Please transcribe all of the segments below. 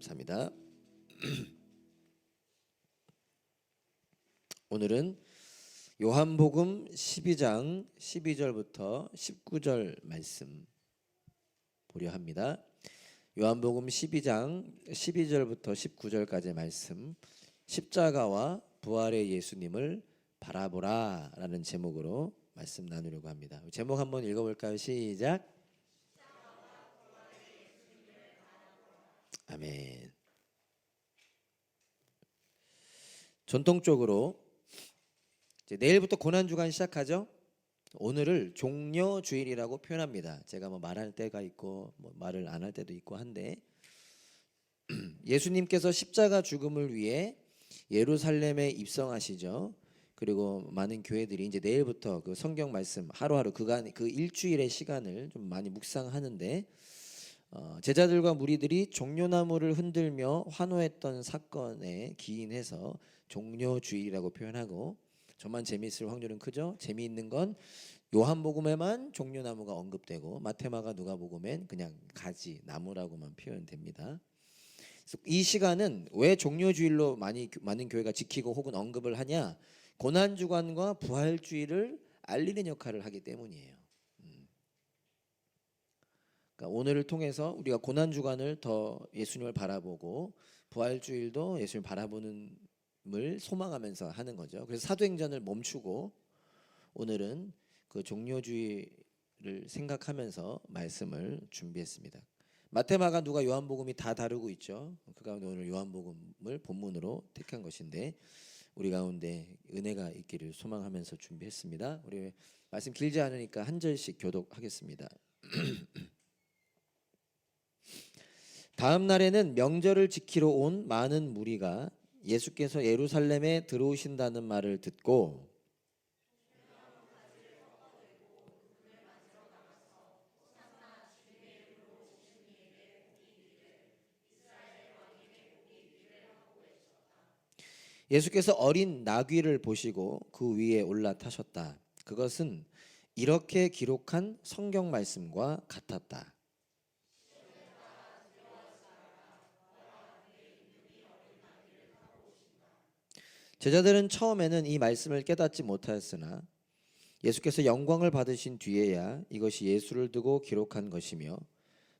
감사합니다. 오늘은 요한복음 12장 12절부터 19절 말씀 보려 합니다. 요한복음 12장 12절부터 19절까지의 말씀, 십자가와 부활의 예수님을 바라보라 라는 제목으로 말씀 나누려고 합니다. 제목 한번 읽어볼까요? 시작. 아멘. 전통적으로 이제 내일부터 고난주간 시작하죠. 오늘을 종려주일이라고 표현합니다. 제가 뭐 말할 때가 있고 뭐 말을 안 할 때도 있고 한데, 예수님께서 십자가 죽음을 위해 예루살렘에 입성하시죠. 그리고 많은 교회들이 이제 내일부터 그 성경 말씀 하루하루 그 일주일의 시간을 좀 많이 묵상하는데, 제자들과 무리들이 종려나무를 흔들며 환호했던 사건에 기인해서 종려주일이라고 표현하고, 저만 재미있을 확률은 크죠. 재미있는 건 요한복음에만 종려나무가 언급되고 마태마가 누가복음엔 그냥 가지 나무라고만 표현됩니다. 이 시간은 왜 종려주일로 많은 교회가 지키고 혹은 언급을 하냐? 고난주간과 부활주일을 알리는 역할을 하기 때문이에요. 그러니까 오늘을 통해서 우리가 고난주간을 더 예수님을 바라보고 부활주일도 예수님을 바라보는 을 소망하면서 하는 거죠. 그래서 사도행전을 멈추고 오늘은 그 종려주의를 생각하면서 말씀을 준비했습니다. 마태마가 누가 요한복음이 다 다루고 있죠. 그 가운데 오늘 요한복음을 본문으로 택한 것인데 우리 가운데 은혜가 있기를 소망하면서 준비했습니다. 우리 말씀 길지 않으니까 한 절씩 교독하겠습니다. 다음 날에는 명절을 지키러 온 많은 무리가 예수께서 예루살렘에 들어오신다는 말을 듣고 예수께서 어린 나귀를 보시고 그 위에 올라타셨다. 그것은 이렇게 기록한 성경 말씀과 같았다. 제자들은 처음에는 이 말씀을 깨닫지 못하였으나 예수께서 영광을 받으신 뒤에야 이것이 예수를 두고 기록한 것이며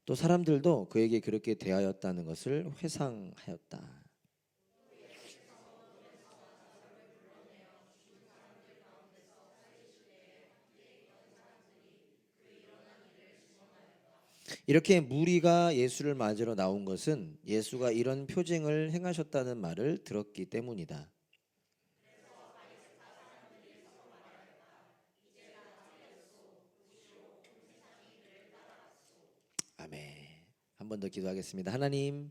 또 사람들도 그에게 그렇게 대하였다는 것을 회상하였다. 이렇게 무리가 예수를 맞으러 나온 것은 예수가 이런 표징을 행하셨다는 말을 들었기 때문이다. 아멘. 한 번 더 기도하겠습니다. 하나님,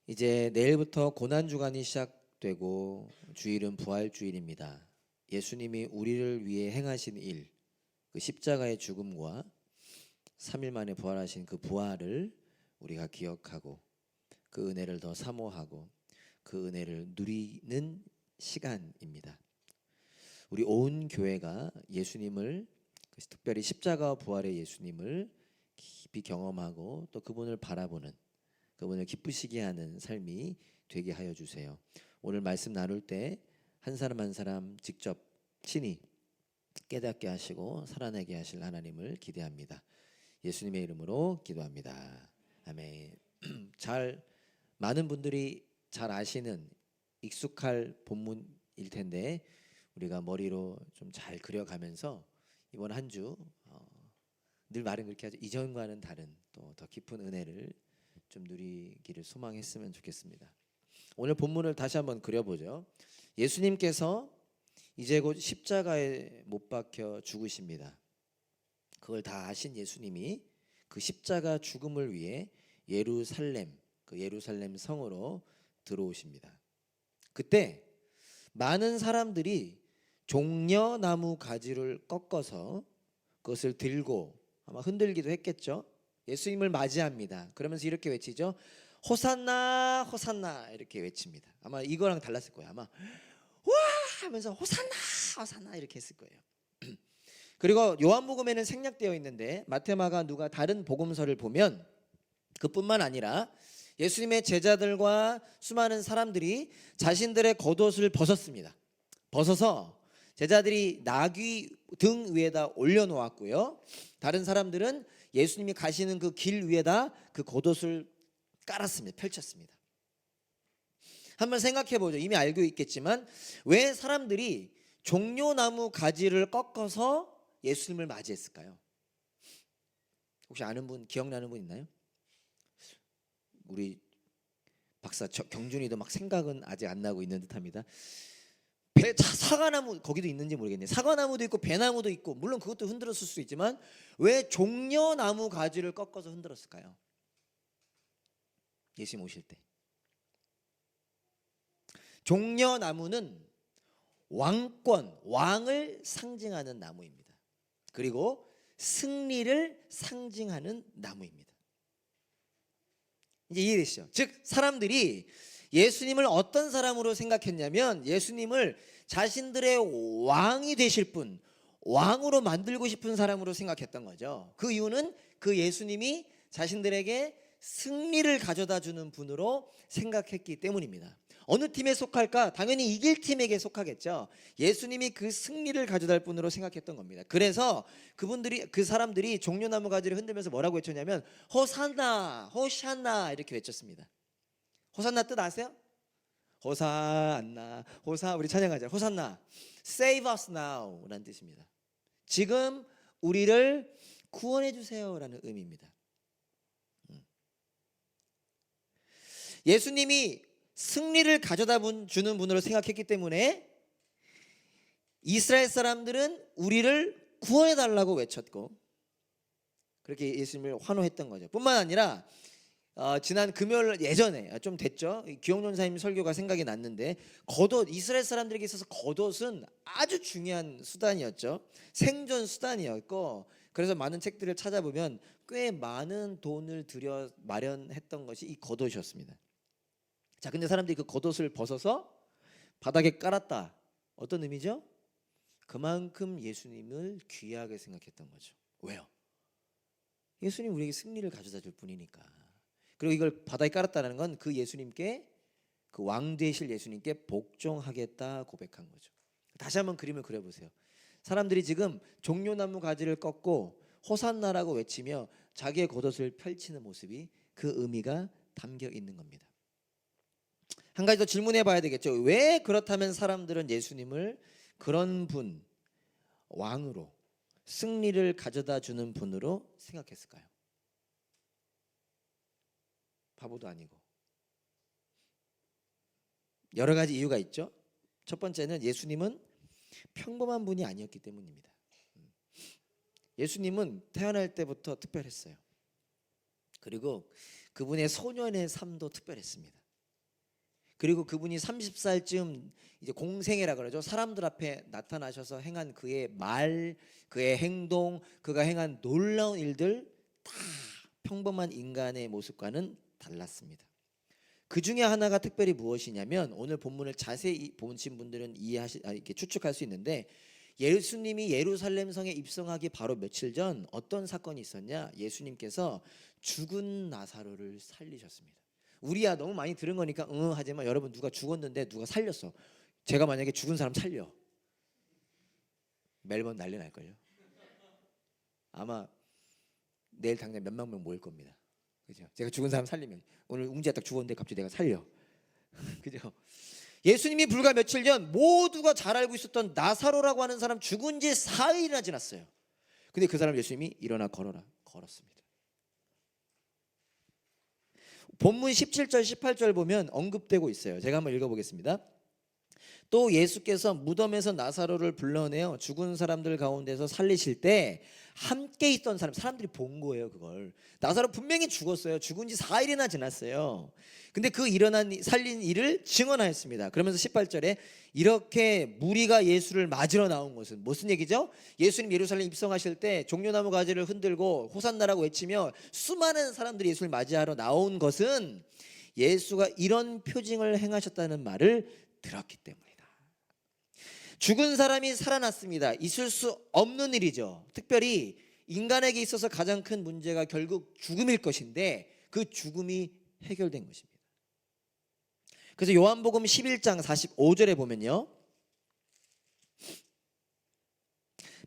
이제 내일부터 고난주간이 시작되고 주일은 부활주일입니다. 예수님이 우리를 위해 행하신 일, 그 십자가의 죽음과 3일 만에 부활하신 그 부활을 우리가 기억하고 그 은혜를 더 사모하고 그 은혜를 누리는 시간입니다. 우리 온 교회가 예수님을, 특별히 십자가와 부활의 예수님을 깊이 경험하고 또 그분을 바라보는, 그분을 기쁘시게 하는 삶이 되게 하여 주세요. 오늘 말씀 나눌 때 한 사람 한 사람 직접 친히 깨닫게 하시고 살아내게 하실 하나님을 기대합니다. 예수님의 이름으로 기도합니다. 아멘. 많은 분들이 잘 아시는 익숙할 본문일 텐데 우리가 머리로 좀 잘 그려가면서 이번 한 주 늘 말은 그렇게 하죠. 이전과는 다른 또 더 깊은 은혜를 좀 누리기를 소망했으면 좋겠습니다. 오늘 본문을 다시 한번 그려보죠. 예수님께서 이제 곧 십자가에 못 박혀 죽으십니다. 그걸 다 아신 예수님이 그 십자가 죽음을 위해 그 예루살렘 성으로 들어오십니다. 그때 많은 사람들이 종려나무 가지를 꺾어서 그것을 들고 아마 흔들기도 했겠죠. 예수님을 맞이합니다. 그러면서 이렇게 외치죠. 호산나 호산나 이렇게 외칩니다. 아마 이거랑 달랐을 거예요. 아마 와 하면서 호산나 호산나 이렇게 했을 거예요. 그리고 요한복음에는 생략되어 있는데 마태마가 누가 다른 복음서를 보면 그뿐만 아니라 예수님의 제자들과 수많은 사람들이 자신들의 겉옷을 벗었습니다. 벗어서 제자들이 나귀 등 위에다 올려놓았고요. 다른 사람들은 예수님이 가시는 그 길 위에다 그 겉옷을 깔았습니다. 펼쳤습니다. 한번 생각해 보죠. 이미 알고 있겠지만 왜 사람들이 종려나무 가지를 꺾어서 예수님을 맞이했을까요? 혹시 아는 분, 기억나는 분 있나요? 우리 박사 경준이도 막 생각은 아직 안 나고 있는 듯합니다. 사과나무 거기도 있는지 모르겠네요. 사과나무도 있고 배나무도 있고, 물론 그것도 흔들었을 수 있지만 왜 종려나무 가지를 꺾어서 흔들었을까요? 예수님 오실 때. 종려나무는 왕권, 왕을 상징하는 나무입니다. 그리고 승리를 상징하는 나무입니다. 이제 이해되시죠? 즉 사람들이 예수님을 어떤 사람으로 생각했냐면 예수님을 자신들의 왕이 되실 분, 왕으로 만들고 싶은 사람으로 생각했던 거죠. 그 이유는 그 예수님이 자신들에게 승리를 가져다 주는 분으로 생각했기 때문입니다. 어느 팀에 속할까? 당연히 이길 팀에게 속하겠죠. 예수님이 그 승리를 가져다 줄 분으로 생각했던 겁니다. 그래서 그 사람들이 종려나무 가지를 흔들면서 뭐라고 외쳤냐면 호산나, 호산나 이렇게 외쳤습니다. 호산나 뜻 아세요? 호산나, 우리 찬양하자. 호산나, save us now 라는 뜻입니다. 지금 우리를 구원해 주세요 라는 의미입니다. 예수님이 승리를 가져다 주는 분으로 생각했기 때문에 이스라엘 사람들은 우리를 구원해 달라고 외쳤고 그렇게 예수님을 환호했던 거죠. 뿐만 아니라 지난 금요일 예전에 좀 됐죠. 기영전사님 설교가 생각이 났는데 겉옷, 이스라엘 사람들에게 있어서 겉옷은 아주 중요한 수단이었죠. 생존 수단이었고 그래서 많은 책들을 찾아보면 꽤 많은 돈을 들여 마련했던 것이 이 겉옷이었습니다. 자, 근데 사람들이 그 겉옷을 벗어서 바닥에 깔았다. 어떤 의미죠? 그만큼 예수님을 귀하게 생각했던 거죠. 왜요? 예수님 우리에게 승리를 가져다 줄 분이니까. 그리고 이걸 바닥에 깔았다는 건 그 예수님께, 그 왕 되실 예수님께 복종하겠다 고백한 거죠. 다시 한번 그림을 그려보세요. 사람들이 지금 종려나무 가지를 꺾고 호산나라고 외치며 자기의 겉옷을 펼치는 모습이 그 의미가 담겨 있는 겁니다. 한 가지 더 질문해 봐야 되겠죠. 왜 그렇다면 사람들은 예수님을 그런 분, 왕으로, 승리를 가져다 주는 분으로 생각했을까요? 바보도 아니고. 여러 가지 이유가 있죠. 첫 번째는 예수님은 평범한 분이 아니었기 때문입니다. 예수님은 태어날 때부터 특별했어요. 그리고 그분의 소년의 삶도 특별했습니다. 그리고 그분이 30살쯤 이제 공생애라 그러죠. 사람들 앞에 나타나셔서 행한 그의 말, 그의 행동, 그가 행한 놀라운 일들 다 평범한 인간의 모습과는 달랐습니다. 그 중에 하나가 특별히 무엇이냐면 오늘 본문을 자세히 보신 분들은 이렇게 추측할 수 있는데 예수님이 예루살렘 성에 입성하기 바로 며칠 전 어떤 사건이 있었냐? 예수님께서 죽은 나사로를 살리셨습니다. 우리야 너무 많이 들은 거니까 하지만 여러분 누가 죽었는데 누가 살렸어. 제가 만약에 죽은 사람 살려. 멜번 난리 날걸요. 아마 내일 당장 몇만 명 모일 겁니다. 그죠? 제가 죽은 사람 살리면 오늘 웅지가 딱 죽었는데 갑자기 내가 살려. 그죠? 예수님이 불과 며칠 전 모두가 잘 알고 있었던 나사로라고 하는 사람 죽은 지 4일이나 지났어요. 근데 그 사람 예수님이 일어나 걸어라. 걸었습니다. 본문 17절 18절 보면 언급되고 있어요. 제가 한번 읽어보겠습니다. 또 예수께서 무덤에서 나사로를 불러내어 죽은 사람들 가운데서 살리실 때 함께 있던 사람들이 본 거예요. 그걸 나사로 분명히 죽었어요. 죽은 지 4일이나 지났어요. 근데 그 살린 일을 증언하였습니다. 그러면서 18절에 이렇게 무리가 예수를 맞으러 나온 것은 무슨 얘기죠? 예수님 예루살렘 입성하실 때 종려나무 가지를 흔들고 호산나라고 외치며 수많은 사람들이 예수를 맞이하러 나온 것은 예수가 이런 표징을 행하셨다는 말을 들었기 때문이다. 죽은 사람이 살아났습니다. 있을 수 없는 일이죠. 특별히 인간에게 있어서 가장 큰 문제가 결국 죽음일 것인데 그 죽음이 해결된 것입니다. 그래서 요한복음 11장 45절에 보면요,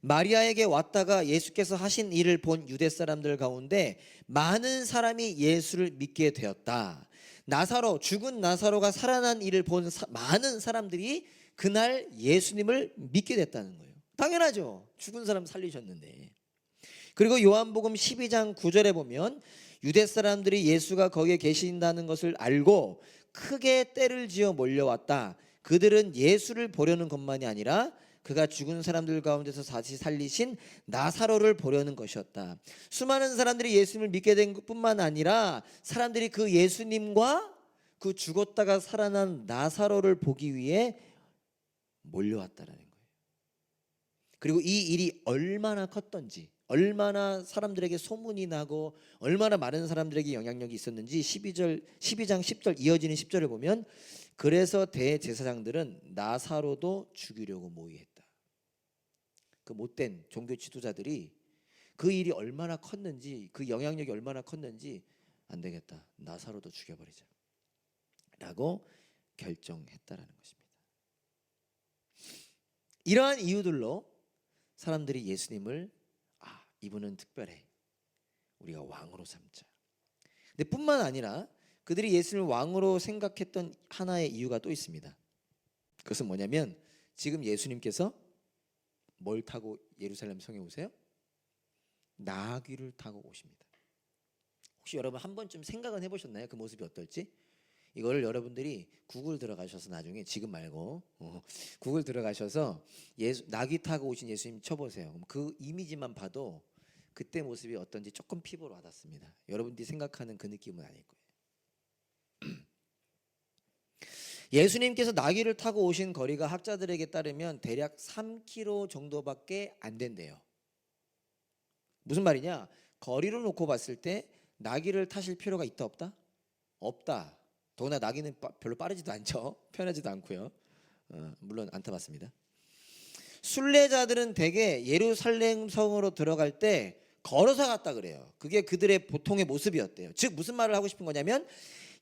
마리아에게 왔다가 예수께서 하신 일을 본 유대 사람들 가운데 많은 사람이 예수를 믿게 되었다. 나사로, 죽은 나사로가 살아난 일을 본 많은 사람들이 그날 예수님을 믿게 됐다는 거예요. 당연하죠. 죽은 사람 살리셨는데. 그리고 요한복음 12장 9절에 보면 유대 사람들이 예수가 거기에 계신다는 것을 알고 크게 떼를 지어 몰려왔다. 그들은 예수를 보려는 것만이 아니라 그가 죽은 사람들 가운데서 다시 살리신 나사로를 보려는 것이었다. 수많은 사람들이 예수님을 믿게 된 것뿐만 아니라 사람들이 그 예수님과 그 죽었다가 살아난 나사로를 보기 위해 몰려왔다라는 거예요. 그리고 이 일이 얼마나 컸던지, 얼마나 사람들에게 소문이 나고 얼마나 많은 사람들에게 영향력이 있었는지 12장 10절 이어지는 10절을 보면 그래서 대제사장들은 나사로도 죽이려고 모의했다. 그 못된 종교 지도자들이 그 일이 얼마나 컸는지, 그 영향력이 얼마나 컸는지, 안 되겠다, 나사로도 죽여버리자 라고 결정했다라는 것입니다. 이러한 이유들로 사람들이 예수님을 이분은 특별해, 우리가 왕으로 삼자. 근데 뿐만 아니라 그들이 예수님을 왕으로 생각했던 하나의 이유가 또 있습니다. 그것은 뭐냐면 지금 예수님께서 뭘 타고 예루살렘 성에 오세요? 나귀를 타고 오십니다. 혹시 여러분 한 번쯤 생각은 해보셨나요? 그 모습이 어떨지? 이거를 여러분들이 구글 들어가셔서 나중에, 지금 말고 구글 들어가셔서 나귀 타고 오신 예수님 쳐보세요. 그럼 그 이미지만 봐도 그때 모습이 어떤지 조금 피부로 와닿습니다. 여러분들이 생각하는 그 느낌은 아닐 거예요. 예수님께서 나귀를 타고 오신 거리가 학자들에게 따르면 대략 3km 정도밖에 안 된대요. 무슨 말이냐? 거리를 놓고 봤을 때 나귀를 타실 필요가 있다 없다? 없다. 더구나 나귀는 별로 빠르지도 않죠. 편하지도 않고요. 물론 안 타봤습니다. 순례자들은 대개 예루살렘 성으로 들어갈 때 걸어서 갔다 그래요. 그게 그들의 보통의 모습이었대요. 즉 무슨 말을 하고 싶은 거냐면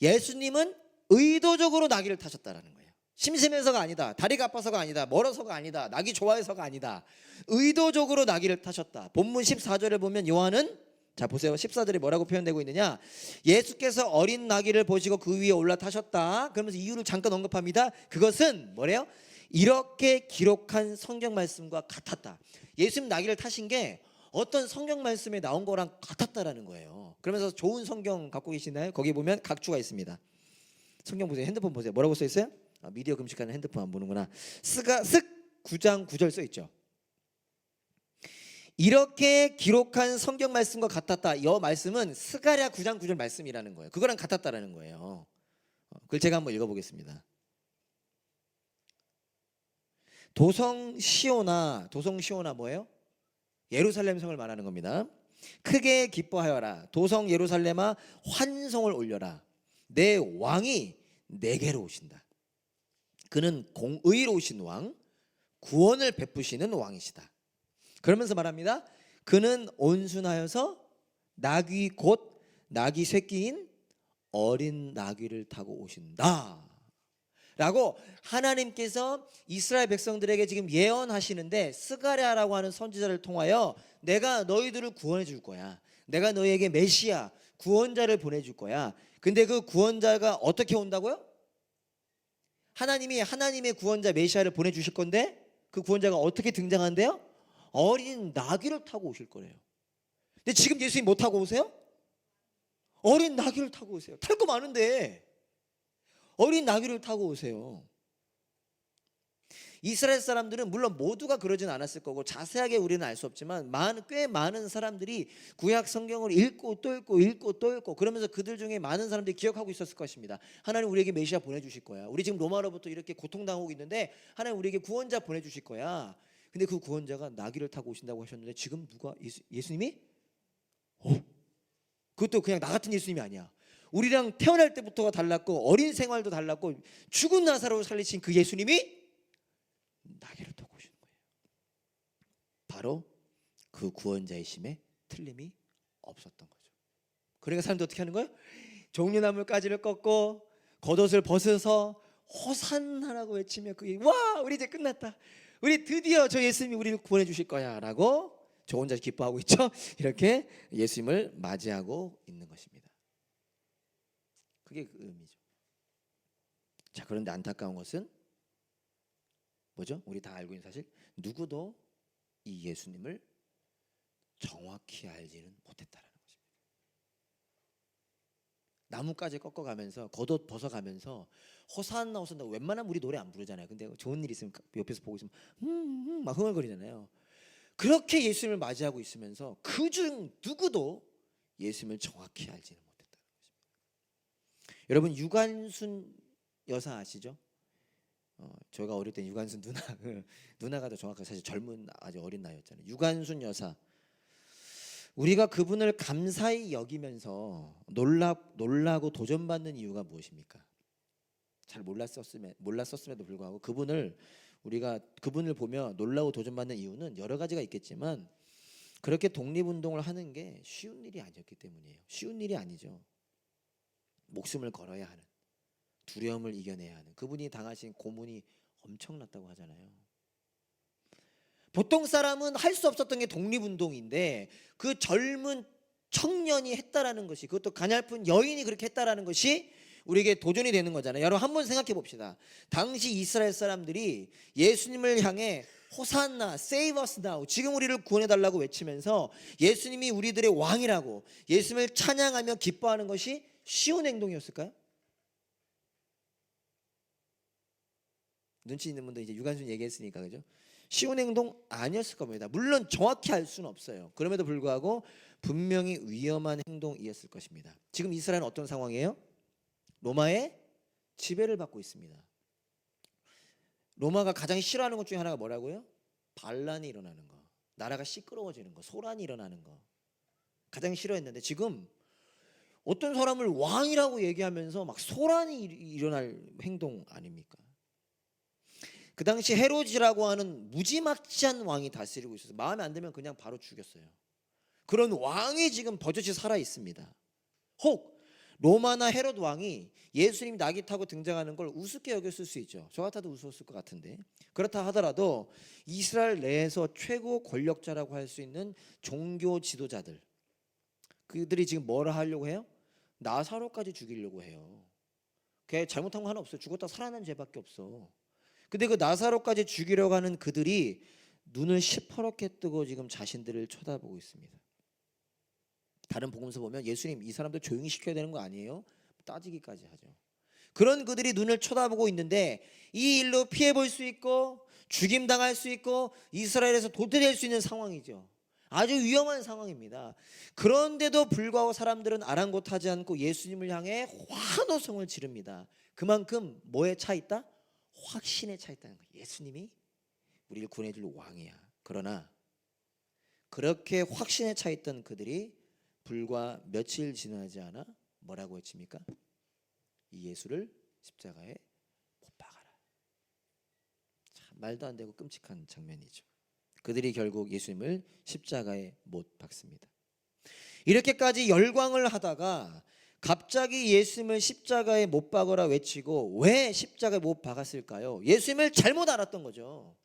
예수님은 의도적으로 나귀를 타셨다라는 거예요. 심심해서가 아니다, 다리가 아파서가 아니다, 멀어서가 아니다, 나귀 좋아해서가 아니다. 의도적으로 나귀를 타셨다. 본문 14절을 보면 요한은, 자 보세요, 14절에 뭐라고 표현되고 있느냐? 예수께서 어린 나귀를 보시고 그 위에 올라타셨다. 그러면서 이유를 잠깐 언급합니다. 그것은 뭐래요? 이렇게 기록한 성경 말씀과 같았다. 예수님 나귀를 타신 게 어떤 성경 말씀에 나온 거랑 같았다라는 거예요. 그러면서 좋은 성경 갖고 계시나요? 거기 보면 각주가 있습니다. 성경 보세요. 핸드폰 보세요. 뭐라고 써 있어요? 미디어 금식하는 핸드폰 안 보는구나. 쓱 9장 9절 써 있죠. 이렇게 기록한 성경 말씀과 같았다. 이 말씀은 스가랴 9장 9절 말씀이라는 거예요. 그거랑 같았다라는 거예요. 그걸 제가 한번 읽어보겠습니다. 도성 시온아 뭐예요? 예루살렘 성을 말하는 겁니다. 크게 기뻐하여라. 도성 예루살렘아 환송을 올려라. 내 왕이 내게로 오신다. 그는 공의로우신 왕, 구원을 베푸시는 왕이시다. 그러면서 말합니다. 그는 온순하여서 나귀 곧 나귀 새끼인 어린 나귀를 타고 오신다 라고 하나님께서 이스라엘 백성들에게 지금 예언하시는데, 스가랴라고 하는 선지자를 통하여 내가 너희들을 구원해 줄 거야, 내가 너희에게 메시아 구원자를 보내줄 거야. 근데 그 구원자가 어떻게 온다고요? 하나님이 하나님의 구원자 메시아를 보내주실 건데 그 구원자가 어떻게 등장한대요? 어린 나귀를 타고 오실 거래요. 근데 지금 예수님 뭐 타고 오세요? 어린 나귀를 타고 오세요. 탈 거 많은데 어린 나귀를 타고 오세요. 이스라엘 사람들은 물론 모두가 그러진 않았을 거고 자세하게 우리는 알 수 없지만 꽤 많은 사람들이 구약 성경을 읽고 또 읽고 읽고 또 읽고 그러면서 그들 중에 많은 사람들이 기억하고 있었을 것입니다. 하나님 우리에게 메시아 보내주실 거야. 우리 지금 로마로부터 이렇게 고통당하고 있는데 하나님 우리에게 구원자 보내주실 거야. 근데 그 구원자가 나귀를 타고 오신다고 하셨는데 지금 누가? 예수님이? 그것도 그냥 나 같은 예수님이 아니야. 우리랑 태어날 때부터가 달랐고 어린 생활도 달랐고 죽은 나사로를 살리신 그 예수님이 나귀를 타고 오시는 거예요. 바로 그 구원자의 심에 틀림이 없었던 거죠. 그러니까 사람들 어떻게 하는 거예요? 종려나무까지를 꺾고 겉옷을 벗어서 호산나라고 외치며 그게 와 우리 이제 끝났다. 우리 드디어 저 예수님이 우리를 구원해 주실 거야 라고 저 혼자 기뻐하고 있죠. 이렇게 예수님을 맞이하고 있는 것입니다. 그게 그 의미죠. 자, 그런데 안타까운 것은 뭐죠? 우리 다 알고 있는 사실, 누구도 이 예수님을 정확히 알지는 못했다라는 것입니다. 나무까지 꺾어가면서 겉옷 벗어가면서 호산나 호산나, 웬만하면 우리 노래 안 부르잖아요. 근데 좋은 일 있으면 옆에서 보고 있으면 막 흥얼거리잖아요. 그렇게 예수님을 맞이하고 있으면서 그중 누구도 예수님을 정확히 알지는 못했다는 것입니다. 여러분, 유관순 여사 아시죠? 저희가 어릴 때 유관순 누나가 더 정확하게 사실 젊은 아주 어린 나이였잖아요. 유관순 여사, 우리가 그분을 감사히 여기면서 놀라고 도전받는 이유가 무엇입니까? 잘 몰랐었음에도 불구하고 우리가 그분을 보며 놀라고 도전받는 이유는 여러 가지가 있겠지만, 그렇게 독립운동을 하는 게 쉬운 일이 아니었기 때문이에요. 쉬운 일이 아니죠. 목숨을 걸어야 하는, 두려움을 이겨내야 하는, 그분이 당하신 고문이 엄청났다고 하잖아요. 보통 사람은 할 수 없었던 게 독립운동인데 그 젊은 청년이 했다라는 것이, 그것도 가냘픈 여인이 그렇게 했다라는 것이 우리에게 도전이 되는 거잖아요. 여러분, 한번 생각해 봅시다. 당시 이스라엘 사람들이 예수님을 향해 호산나, save us now, 지금 우리를 구원해 달라고 외치면서 예수님이 우리들의 왕이라고 예수님을 찬양하며 기뻐하는 것이 쉬운 행동이었을까요? 눈치 있는 분들 이제 유관순 얘기했으니까, 그죠? 쉬운 행동 아니었을 겁니다. 물론 정확히 알 수는 없어요. 그럼에도 불구하고 분명히 위험한 행동이었을 것입니다. 지금 이스라엘은 어떤 상황이에요? 로마의 지배를 받고 있습니다. 로마가 가장 싫어하는 것 중에 하나가 뭐라고요? 반란이 일어나는 거, 나라가 시끄러워지는 거, 소란이 일어나는 거 가장 싫어했는데, 지금 어떤 사람을 왕이라고 얘기하면서 막 소란이 일어날 행동 아닙니까? 그 당시 헤로지라고 하는 무지막지한 왕이 다스리고 있어서 마음에 안 들면 그냥 바로 죽였어요. 그런 왕이 지금 버젓이 살아 있습니다. 혹 로마나 헤롯 왕이 예수님이 낙이 타고 등장하는 걸 우습게 여겼을 수 있죠. 저 같아도 우스웠을 것 같은데, 그렇다 하더라도 이스라엘 내에서 최고 권력자라고 할 수 있는 종교 지도자들, 그들이 지금 뭐라 하려고 해요? 나사로까지 죽이려고 해요. 걔 잘못한 거 하나 없어요. 죽었다 살아난 죄밖에 없어. 근데 그 나사로까지 죽이려고 하는 그들이 눈을 시퍼렇게 뜨고 지금 자신들을 쳐다보고 있습니다. 다른 복음서 보면 예수님 이 사람들 조용히 시켜야 되는 거 아니에요? 따지기까지 하죠. 그런 그들이 눈을 쳐다보고 있는데 이 일로 피해 볼 수 있고 죽임당할 수 있고 이스라엘에서 도태될 수 있는 상황이죠. 아주 위험한 상황입니다. 그런데도 불구하고 사람들은 아랑곳하지 않고 예수님을 향해 환호성을 지릅니다. 그만큼 뭐에 차 있다? 확신에 차 있다는 거예요. 예수님이 우리를 구원해 줄 왕이야. 그러나 그렇게 확신에 차 있던 그들이 불과 며칠 지나지 않아 뭐라고 외칩니까? 이 예수를 십자가에 못 박아라. 참 말도 안 되고 끔찍한 장면이죠. 그들이 결국 예수님을 십자가에 못 박습니다. 이렇게까지 열광을 하다가 갑자기 예수님을 십자가에 못 박으라 외치고 왜 십자가에 못 박았을까요? 예수님을 잘못 알았던 거죠.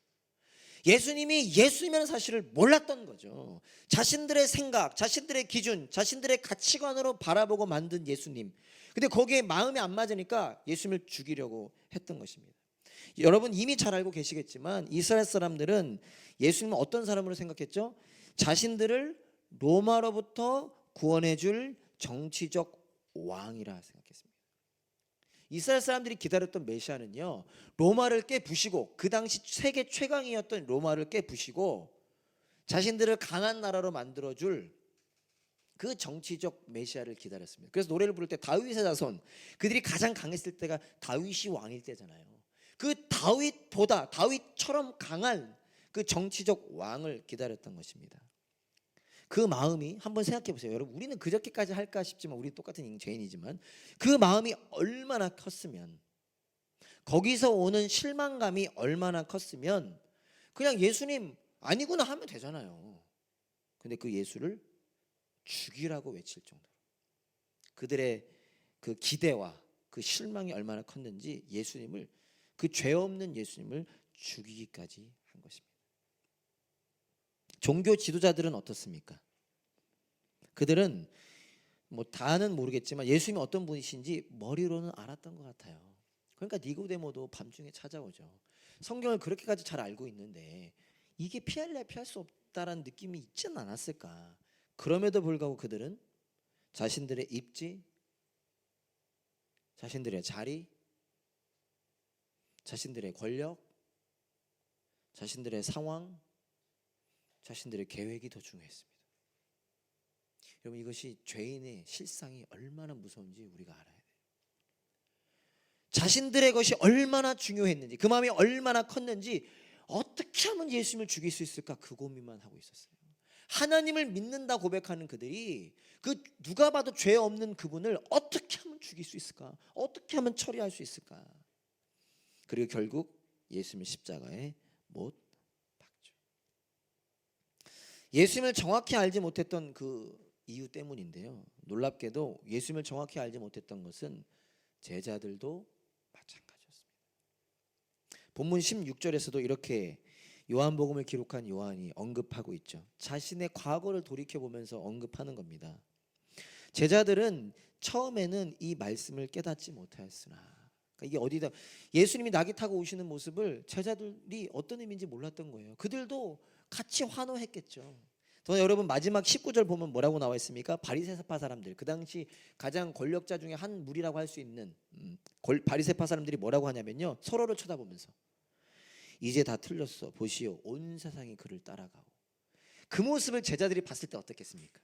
예수님이 예수님이라는 사실을 몰랐던 거죠. 자신들의 생각, 자신들의 기준, 자신들의 가치관으로 바라보고 만든 예수님. 근데 거기에 마음이 안 맞으니까 예수님을 죽이려고 했던 것입니다. 여러분 이미 잘 알고 계시겠지만 이스라엘 사람들은 예수님을 어떤 사람으로 생각했죠? 자신들을 로마로부터 구원해 줄 정치적 왕이라 생각했습니다. 이스라엘 사람들이 기다렸던 메시아는요, 로마를 깨부시고 그 당시 세계 최강이었던 로마를 깨부시고 자신들을 강한 나라로 만들어줄 그 정치적 메시아를 기다렸습니다. 그래서 노래를 부를 때 다윗의 자손, 그들이 가장 강했을 때가 다윗이 왕일 때잖아요. 그 다윗처럼 강한 그 정치적 왕을 기다렸던 것입니다. 그 마음이 한번 생각해 보세요. 여러분, 우리는 그저께까지 할까 싶지만 우리 똑같은 죄인이지만 그 마음이 얼마나 컸으면, 거기서 오는 실망감이 얼마나 컸으면 그냥 예수님 아니구나 하면 되잖아요. 근데 그 예수를 죽이라고 외칠 정도로 그들의 그 기대와 그 실망이 얼마나 컸는지 예수님을, 그 죄 없는 예수님을 죽이기까지 한 것입니다. 종교 지도자들은 어떻습니까? 그들은 뭐 다는 모르겠지만 예수님이 어떤 분이신지 머리로는 알았던 것 같아요. 그러니까 니고데모도 밤중에 찾아오죠. 성경을 그렇게까지 잘 알고 있는데 이게 피할래 피할 수 없다라는 느낌이 있지는 않았을까? 그럼에도 불구하고 그들은 자신들의 입지, 자신들의 자리, 자신들의 권력, 자신들의 상황, 자신들의 계획이 더 중요했습니다. 여러분, 이것이 죄인의 실상이 얼마나 무서운지 우리가 알아야 돼요. 자신들의 것이 얼마나 중요했는지, 그 마음이 얼마나 컸는지, 어떻게 하면 예수님을 죽일 수 있을까, 그 고민만 하고 있었어요. 하나님을 믿는다 고백하는 그들이 그 누가 봐도 죄 없는 그분을 어떻게 하면 죽일 수 있을까, 어떻게 하면 처리할 수 있을까. 그리고 결국 예수님을 십자가에 못 박죠. 예수님을 정확히 알지 못했던 그 이유 때문인데요, 놀랍게도 예수님을 정확히 알지 못했던 것은 제자들도 마찬가지였습니다. 본문 16절에서도 이렇게 요한복음을 기록한 요한이 언급하고 있죠. 자신의 과거를 돌이켜보면서 언급하는 겁니다. 제자들은 처음에는 이 말씀을 깨닫지 못하였으나, 그러니까 이게 어디다, 예수님이 낙이 타고 오시는 모습을 제자들이 어떤 의미인지 몰랐던 거예요. 그들도 같이 환호했겠죠. 더 여러분, 마지막 19절 보면 뭐라고 나와 있습니까? 바리새파 사람들, 그 당시 가장 권력자 중에 한 무리라고 할 수 있는 바리새파 사람들이 뭐라고 하냐면요, 서로를 쳐다보면서 이제 다 틀렸어, 보시오, 온 세상이 그를 따라가고. 그 모습을 제자들이 봤을 때 어떻겠습니까?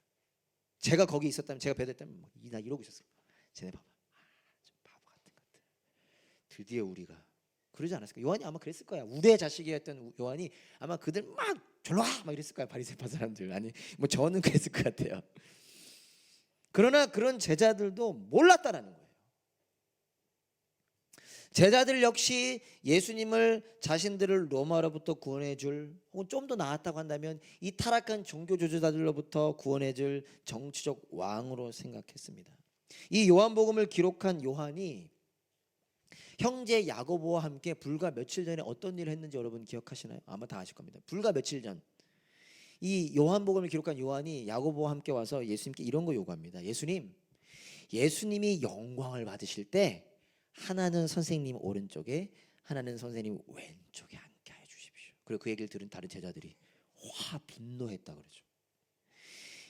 제가 거기 있었다면, 제가 배웠다면 나 이러고 있었을 거야. 쟤네 봐봐, 좀 바보 같은 것들, 드디어 우리가, 그러지 않았을까? 요한이 아마 그랬을 거야. 우리의 자식이었던 요한이 아마 그들 막 절로 와! 막 이랬을 거야, 바리새파 사람들. 아니 뭐 저는 그랬을 것 같아요. 그러나 그런 제자들도 몰랐다라는 거예요. 제자들 역시 예수님을, 자신들을 로마로부터 구원해줄, 혹은 좀 더 나았다고 한다면 이 타락한 종교 지도자들로부터 구원해줄 정치적 왕으로 생각했습니다. 이 요한복음을 기록한 요한이 형제 야고보와 함께 불과 며칠 전에 어떤 일을 했는지 여러분 기억하시나요? 아마 다 아실 겁니다. 불과 며칠 전 이 요한복음을 기록한 요한이 야고보와 함께 와서 예수님께 이런 거 요구합니다. 예수님이 영광을 받으실 때 하나는 선생님 오른쪽에, 하나는 선생님 왼쪽에 앉게 해 주십시오. 그리고 그 얘기를 들은 다른 제자들이 분노했다 그러죠.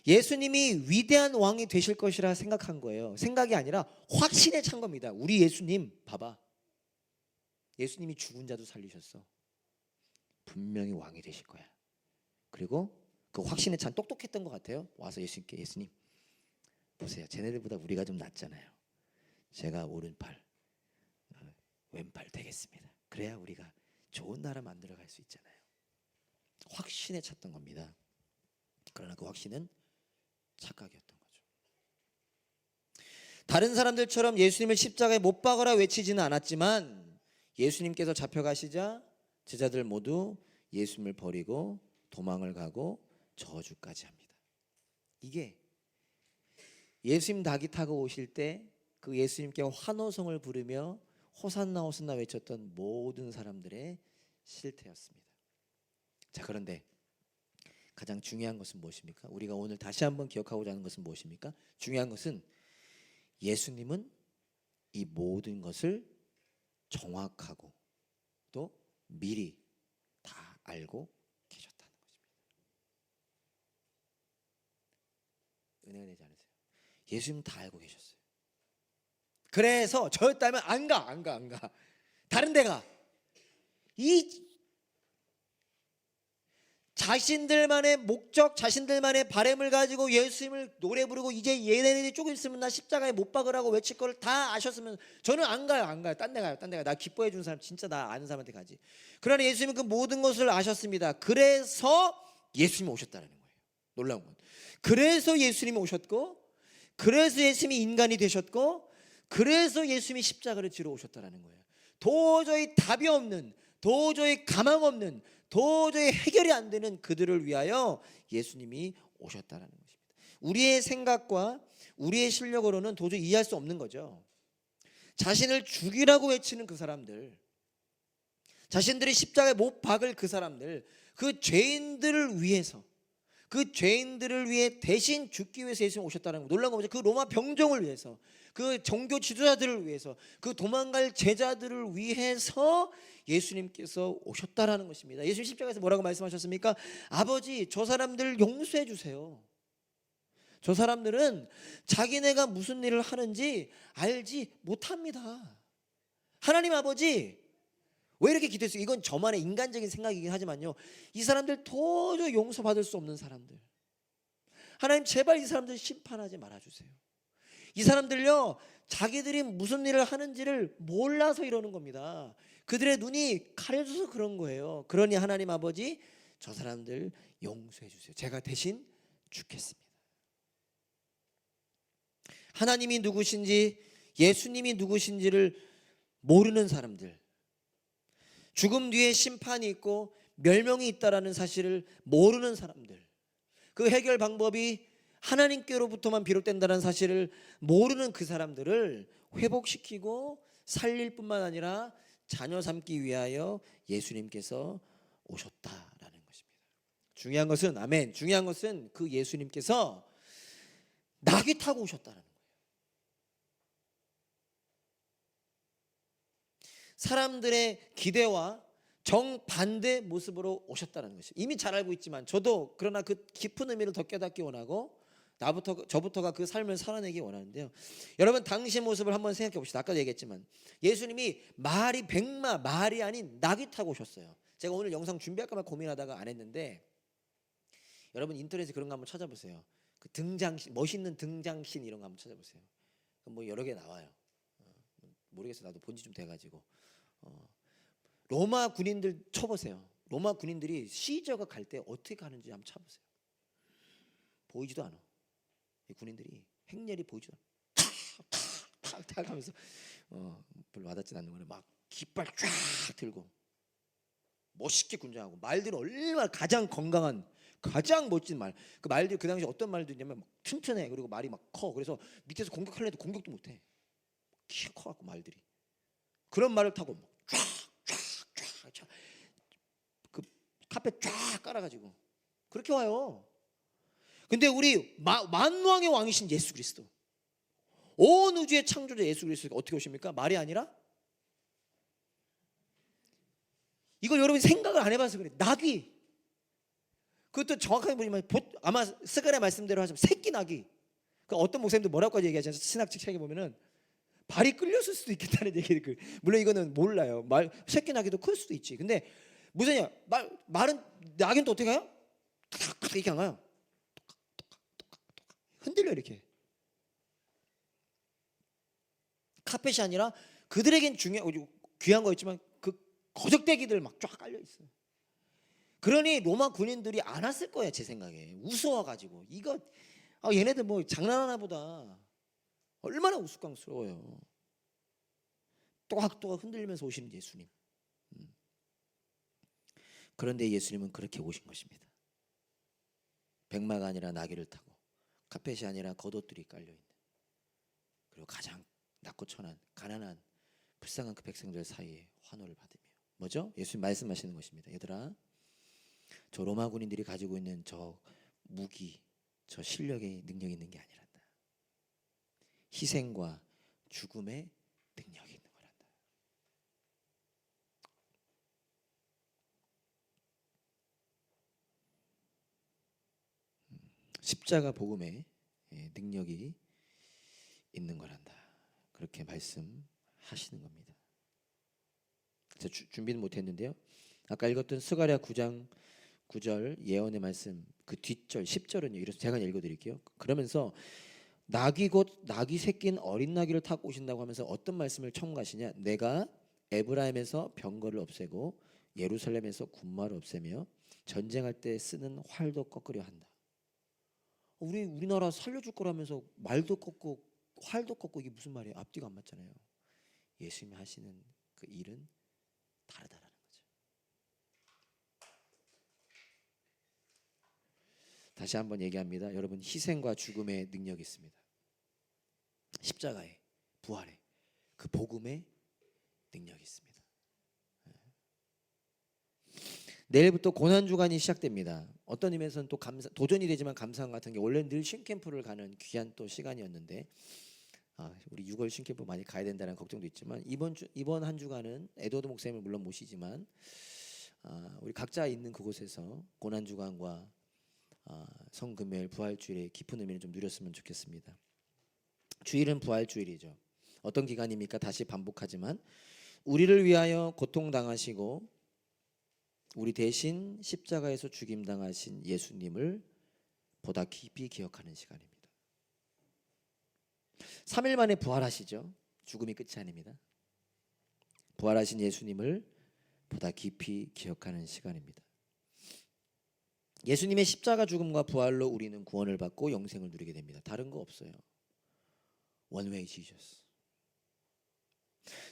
예수님이 위대한 왕이 되실 것이라 생각한 거예요. 생각이 아니라 확신에 찬 겁니다. 우리 예수님 봐봐, 예수님이 죽은 자도 살리셨어. 분명히 왕이 되실 거야. 그리고 그 확신에 찬, 똑똑했던 것 같아요. 와서 예수님께, 예수님 보세요, 쟤네들보다 우리가 좀 낫잖아요. 제가 오른팔, 왼팔 되겠습니다. 그래야 우리가 좋은 나라 만들어갈 수 있잖아요. 확신에 찼던 겁니다. 그러나 그 확신은 착각이었던 거죠. 다른 사람들처럼 예수님을 십자가에 못 박으라 외치지는 않았지만 예수님께서 잡혀가시자 제자들 모두 예수님을 버리고 도망을 가고 저주까지 합니다. 이게 예수님 낙이 타고 오실 때 그 예수님께 환호성을 부르며 호산나 호산나 외쳤던 모든 사람들의 실태였습니다. 자, 그런데 가장 중요한 것은 무엇입니까? 우리가 오늘 다시 한번 기억하고자 하는 것은 무엇입니까? 중요한 것은 예수님은 이 모든 것을 정확하고 또 미리 다 알고 계셨다는 것입니다. 은혜가 되지 않으세요? 예수님 다 알고 계셨어요. 그래서 저였다면 안 가. 다른 데 가. 이 자신들만의 목적, 자신들만의 바램을 가지고 예수님을 노래 부르고 이제 얘네들이 조금 있으면 나 십자가에 못 박으라고 외칠 거를 다 아셨으면 저는 안 가요. 딴 데 가요. 나 기뻐해 주는 사람, 진짜 나 아는 사람한테 가지. 그러나 예수님은 그 모든 것을 아셨습니다. 그래서 예수님이 오셨다는 거예요. 놀라운 건. 그래서 예수님이 오셨고, 그래서 예수님이 인간이 되셨고, 그래서 예수님이 십자가를 지러 오셨다는 거예요. 도저히 답이 없는, 도저히 가망 없는, 도저히 해결이 안 되는 그들을 위하여 예수님이 오셨다는 것입니다. 우리의 생각과 우리의 실력으로는 도저히 이해할 수 없는 거죠. 자신을 죽이라고 외치는 그 사람들, 자신들이 십자가에 못 박을 그 사람들, 그 죄인들을 위해서, 그 죄인들을 위해 대신 죽기 위해서 예수님 오셨다는 거. 놀라운 거 뭐죠? 그 로마 병정을 위해서, 그 종교 지도자들을 위해서, 그 도망갈 제자들을 위해서 예수님께서 오셨다라는 것입니다. 예수님 십자가에서 뭐라고 말씀하셨습니까? 아버지, 저 사람들 용서해 주세요. 저 사람들은 자기네가 무슨 일을 하는지 알지 못합니다. 하나님 아버지, 왜 이렇게 기도했어요? 이건 저만의 인간적인 생각이긴 하지만요, 이 사람들 도저히 용서받을 수 없는 사람들, 하나님 제발 이 사람들 심판하지 말아주세요. 이 사람들요, 자기들이 무슨 일을 하는지를 몰라서 이러는 겁니다. 그들의 눈이 가려져서 그런 거예요. 그러니 하나님 아버지, 저 사람들 용서해 주세요. 제가 대신 죽겠습니다. 하나님이 누구신지, 예수님이 누구신지를 모르는 사람들, 죽음 뒤에 심판이 있고 멸망이 있다라는 사실을 모르는 사람들, 그 해결 방법이 하나님께로부터만 비롯된다는 사실을 모르는 그 사람들을 회복시키고 살릴 뿐만 아니라 자녀 삼기 위하여 예수님께서 오셨다라는 것입니다. 중요한 것은, 아멘, 중요한 것은 그 예수님께서 나귀 타고 오셨다는 거예요. 사람들의 기대와 정반대 모습으로 오셨다는 것이죠. 이미 잘 알고 있지만 저도 그러나 그 깊은 의미를 더 깨닫기 원하고 저부터가 그 삶을 살아내기 원하는데요. 여러분, 당시의 모습을 한번 생각해 봅시다. 아까도 얘기했지만 예수님이 말이 아닌 낙이 타고 오셨어요. 제가 오늘 영상 준비할까 말 고민하다가 안 했는데, 여러분 인터넷에 그런 거 한번 찾아보세요. 그 등장신, 멋있는 등장신 이런 거 한번 찾아보세요. 뭐 여러 개 나와요. 모르겠어, 나도 본지 좀 돼가지고. 로마 군인들 쳐보세요. 로마 군인들이 시저가 갈 때 어떻게 가는지 한번 쳐보세요. 보이지도 않아. 이 군인들이 행렬이 보이지도 않아. 탁 하면서 별로 와닿지 않는 거는 막 깃발 쫙 들고 멋있게 군장하고, 말들은 얼마나 가장 건강한, 가장 멋진 말. 그 말들이 그 당시 어떤 말도 있냐면 막 튼튼해. 그리고 말이 막 커. 그래서 밑에서 공격하려 해도 공격도 못해. 키 커갖고 말들이 그런 말을 타고 쫙 그 카펫 쫙 깔아가지고 그렇게 와요. 근데 우리 만왕의 왕이신 예수 그리스도, 온 우주의 창조자 예수 그리스도가 어떻게 오십니까? 말이 아니라, 이걸 여러분이 생각을 안 해봐서 그래. 나귀. 그것도 정확하게 보지만 아마 스가랴 말씀대로 하자면 새끼 나귀. 그 어떤 목사님들 뭐라고까지 얘기하잖아요. 신학책 책에 보면은 발이 끌렸을 수도 있겠다는 얘기를. 물론 이거는 몰라요. 새끼 나귀도 클 수도 있지. 근데 무슨이야? 말은, 나귀는 또 어떻게 가요? 이렇게 안 가요. 흔들려 이렇게. 카펫이 아니라 그들에겐 귀한 거였지만 그 거적대기들 막 쫙 깔려 있어요. 그러니 로마 군인들이 안 왔을 거예요, 제 생각에. 우스워가지고 이거 얘네들 뭐 장난하나 보다. 얼마나 우스꽝스러워요. 또각또각 흔들리면서 오시는 예수님. 그런데 예수님은 그렇게 오신 것입니다. 백마가 아니라 나귀를 타고, 카펫이 아니라 겉옷들이 깔려있는, 그리고 가장 낮고 천한 가난한 불쌍한 그 백성들 사이에 환호를 받으며, 뭐죠? 예수님 말씀하시는 것입니다. 얘들아, 저 로마 군인들이 가지고 있는 저 무기, 저 실력의 능력이 있는 게 아니란다. 희생과 죽음의 능력이 있는 거란다. 십자가 복음의 능력이 있는 거란다. 그렇게 말씀하시는 겁니다. 제가 준비는 못했는데요. 아까 읽었던 스가랴 9장 9절 예언의 말씀 그 뒷절 10절은요. 이래서 제가 읽어드릴게요. 그러면서 나귀 곧 나귀 새낀 어린 나귀를 타고 오신다고 하면서 어떤 말씀을 첨가하시냐? 내가 에브라임에서 병거를 없애고 예루살렘에서 군마를 없애며 전쟁할 때 쓰는 활도 꺾으려 한다. 우리나라 살려줄 거라면서 말도 꺾고 활도 꺾고, 이게 무슨 말이에요? 앞뒤가 안 맞잖아요. 예수님이 하시는 그 일은 다르다라는 거죠. 다시 한번 얘기합니다. 여러분, 희생과 죽음의 능력이 있습니다. 십자가의 부활의 그 복음의 능력이 있습니다. 내일부터 고난주간이 시작됩니다. 어떤 의미에서는 또 도전이 되지만 감사함 같은 게, 원래 늘 쉼캠프를 가는 귀한 또 시간이었는데 우리 6월 쉼캠프 많이 가야 된다는 걱정도 있지만, 이번 한 주간은 에드워드 목사님을 물론 모시지만 우리 각자 있는 그곳에서 고난주간과 성금요일 부활주일의 깊은 의미를 좀 누렸으면 좋겠습니다. 주일은 부활주일이죠. 어떤 기간입니까? 다시 반복하지만 우리를 위하여 고통당하시고 우리 대신 십자가에서 죽임당하신 예수님을 보다 깊이 기억하는 시간입니다. 3일 만에 부활하시죠. 죽음이 끝이 아닙니다. 부활하신 예수님을 보다 깊이 기억하는 시간입니다. 예수님의 십자가 죽음과 부활로 우리는 구원을 받고 영생을 누리게 됩니다. 다른 거 없어요. One way Jesus.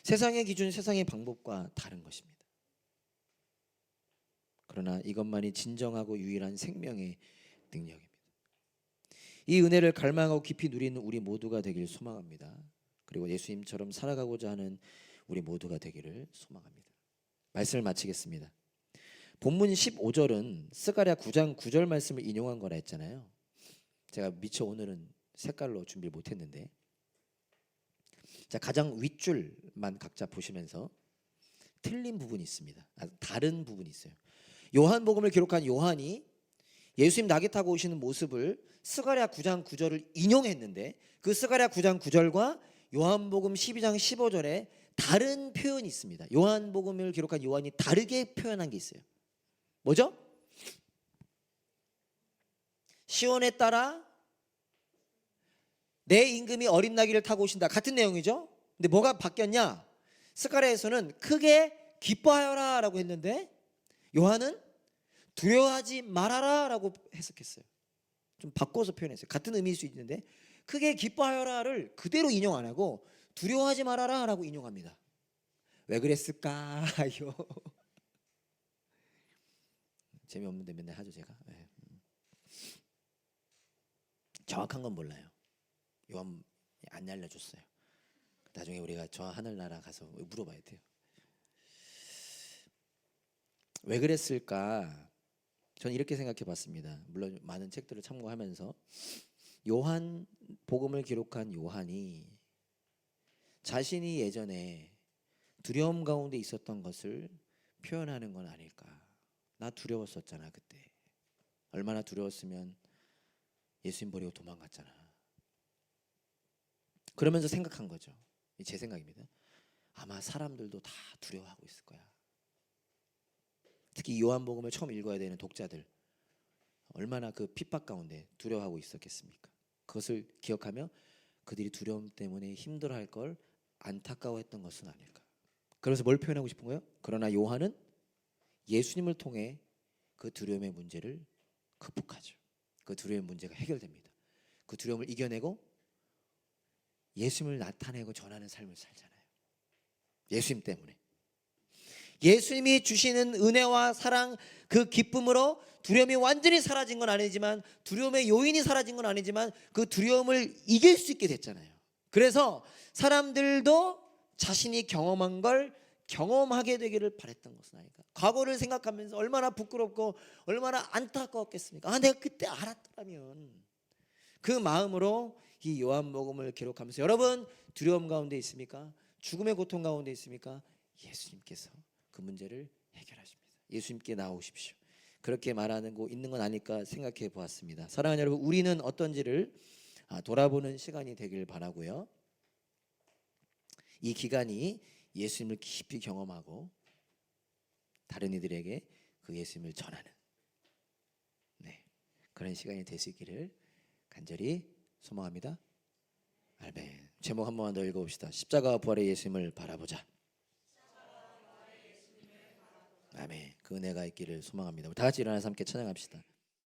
세상의 기준, 세상의 방법과 다른 것입니다. 그러나 이것만이 진정하고 유일한 생명의 능력입니다. 이 은혜를 갈망하고 깊이 누리는 우리 모두가 되길 소망합니다. 그리고 예수님처럼 살아가고자 하는 우리 모두가 되기를 소망합니다. 말씀을 마치겠습니다. 본문 15절은 스가랴 9장 9절 말씀을 인용한 거라 했잖아요. 제가 미처 오늘은 색깔로 준비를 못했는데, 자, 가장 윗줄만 각자 보시면서 틀린 부분이 있습니다. 다른 부분이 있어요. 요한복음을 기록한 요한이 예수님 낙에 타고 오시는 모습을 스가랴 9장 9절을 인용했는데, 그 스가랴 9장 9절과 요한복음 12장 15절에 다른 표현이 있습니다. 요한복음을 기록한 요한이 다르게 표현한 게 있어요. 뭐죠? 시온에 따라 내 임금이 어린 나귀를 타고 오신다. 같은 내용이죠. 근데 뭐가 바뀌었냐? 스가랴에서는 크게 기뻐하여라 라고 했는데, 요한은 두려워하지 말아라 라고 해석했어요. 좀 바꿔서 표현했어요. 같은 의미일 수 있는데 크게 기뻐하여라를 그대로 인용 안 하고 두려워하지 말아라 라고 인용합니다. 왜 그랬을까요? 재미없는데 맨날 하죠 제가. 네. 정확한 건 몰라요. 요한 안 알려줬어요. 나중에 우리가 저 하늘나라 가서 물어봐야 돼요. 왜 그랬을까? 저는 이렇게 생각해 봤습니다. 물론 많은 책들을 참고하면서 요한 복음을 기록한 요한이 자신이 예전에 두려움 가운데 있었던 것을 표현하는 건 아닐까. 나 두려웠었잖아 그때. 얼마나 두려웠으면 예수님 버리고 도망갔잖아. 그러면서 생각한 거죠. 제 생각입니다. 아마 사람들도 다 두려워하고 있을 거야. 특히 요한복음을 처음 읽어야 되는 독자들, 얼마나 그 핍박 가운데 두려워하고 있었겠습니까? 그것을 기억하며 그들이 두려움 때문에 힘들어할 걸 안타까워했던 것은 아닐까. 그래서 뭘 표현하고 싶은 거예요? 그러나 요한은 예수님을 통해 그 두려움의 문제를 극복하죠. 그 두려움의 문제가 해결됩니다. 그 두려움을 이겨내고 예수님을 나타내고 전하는 삶을 살잖아요. 예수님 때문에. 예수님이 주시는 은혜와 사랑, 그 기쁨으로 두려움이 완전히 사라진 건 아니지만, 두려움의 요인이 사라진 건 아니지만 그 두려움을 이길 수 있게 됐잖아요. 그래서 사람들도 자신이 경험한 걸 경험하게 되기를 바랬던 것은 아닐까. 과거를 생각하면서 얼마나 부끄럽고 얼마나 안타까웠겠습니까? 내가 그때 알았더라면. 그 마음으로 이 요한복음을 기록하면서, 여러분 두려움 가운데 있습니까? 죽음의 고통 가운데 있습니까? 예수님께서 그 문제를 해결하십니다. 예수님께 나오십시오. 그렇게 말하는 거 있는 건 아닐까 생각해 보았습니다. 사랑하는 여러분, 우리는 어떤지를 돌아보는 시간이 되길 바라고요. 이 기간이 예수님을 깊이 경험하고 다른 이들에게 그 예수님을 전하는 그런 시간이 될 수 있기를 간절히 소망합니다. 아멘. 제목 한 번만 더 읽어봅시다. 십자가와 부활의 예수님을 바라보자. 아멘. 그 은혜가 있기를 소망합니다. 다 같이 일어나서 함께 찬양합시다.